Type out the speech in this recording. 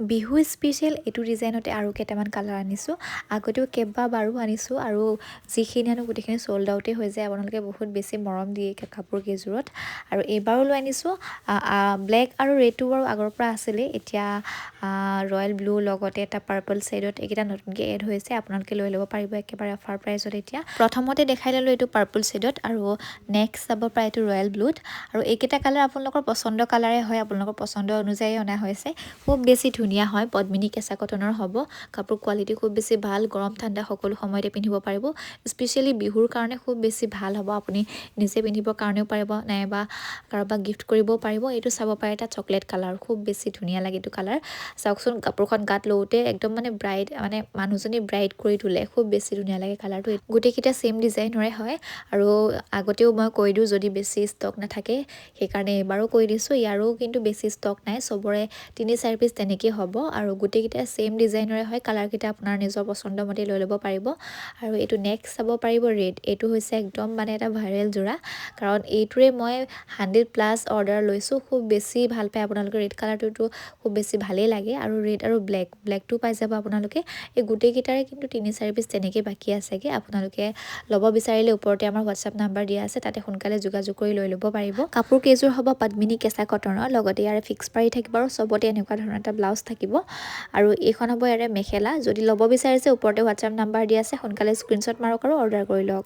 Bihu special এইটো ডিজাইনতে আৰু কেইটামান কালাৰ আনিছোঁ আগতেও কেইবাবাৰো আনিছোঁ আৰু যিখিনি আনো গোটেইখিনি চ'ল্ড আউটেই হৈ যায় আপোনালোকে বহুত বেছি মৰম দিয়ে কাপোৰ কেইযোৰত আৰু এইবাৰো লৈ আনিছোঁ ব্লেক আৰু ৰেডটো বাৰু আগৰ পৰা আছিলেই এতিয়া ৰয়েল ব্লু লগতে এটা পাৰ্পল শ্বেডত এইকেইটা নতুনকৈ এড হৈছে আপোনালোকে লৈ ল'ব পাৰিব একেবাৰে অফাৰ প্ৰাইচত এতিয়া প্ৰথমতে দেখাই ল'লোঁ এইটো পাৰ্পল শ্বেডত আৰু নেক্সট যাব পাৰে এইটো ৰয়েল ব্লুত আৰু এইকেইটা কালাৰ আপোনালোকৰ পচন্দৰ কালাৰে হয় আপোনালোকৰ পচন্দ অনুযায়ী অনা হৈছে খুব বেছি ধুনীয়া হয় পদ্মিনী কেঁচা কটনৰ হ'ব কাপোৰ কোৱালিটি খুব বেছি ভাল গৰম ঠাণ্ডা সকলো সময়তে পিন্ধিব পাৰিব স্পেচিয়েলি বিহুৰ কাৰণে খুব বেছি ভাল হ'ব আপুনি নিজে পিন্ধিবৰ কাৰণেও পাৰিব নাইবা কাৰোবাক গিফ্ট কৰিবও পাৰিব এইটো চাব পাৰে এটা চকলেট কালাৰ খুব বেছি ধুনীয়া লাগে এইটো কালাৰ চাওকচোন কাপোৰখন গাত লওঁতে একদম মানে ব্ৰাইট মানে মানুহজনী ব্ৰাইট কৰি তোলে খুব বেছি ধুনীয়া লাগে কালাৰটো গোটেইকেইটা ছেম ডিজাইনৰে হয় আৰু আগতেও মই কৈ দিওঁ যদি বেছি ষ্টক নাথাকে সেইকাৰণে এবাৰো কৈ দিছোঁ ইয়াৰো কিন্তু বেছি ষ্টক নাই চবৰে 3-4 পিচ তেনেকৈ হ'ব আৰু গোটেইকেইটা ছেম ডিজাইনৰে হয় কালাৰকেইটা আপোনাৰ নিজৰ পচন্দ মতে লৈ ল'ব পাৰিব আৰু এইটো নেক্সট চাব পাৰিব ৰেড এইটো হৈছে একদম মানে এটা ভাইৰেল যোৰা কাৰণ এইটোৰে মই 100+ অৰ্ডাৰ লৈছোঁ খুব বেছি ভাল পায় আপোনালোকে ৰেড কালাৰটোতো খুব বেছি ভালেই লাগে আৰু ৰেড আৰু ব্লেকটো পাই যাব আপোনালোকে এই গোটেইকেইটাৰে কিন্তু 3-4 পিচ তেনেকৈ বাকী আছেগৈ আপোনালোকে ল'ব বিচাৰিলে ওপৰতে আমাৰ হোৱাটছআপ নাম্বাৰ দিয়া আছে তাতে সোনকালে যোগাযোগ কৰি লৈ ল'ব পাৰিব কাপোৰ কেইযোৰ হ'ব পদ্মিনী কেঁচা কটনৰ লগতে ইয়াৰে ফিক্স পাৰি থাকিব আৰু চবতে এনেকুৱা ধৰণৰ এটা ব্লাউজ থাকিব আৰু এইখন হ'ব ইয়াৰে মেখেলা যদি ল'ব বিচাৰিছে ওপৰতে হোৱাটছআপ নাম্বাৰ দিয়া আছে সোনকালে স্ক্ৰীনশ্বট মাৰক আৰু অৰ্ডাৰ কৰি লওক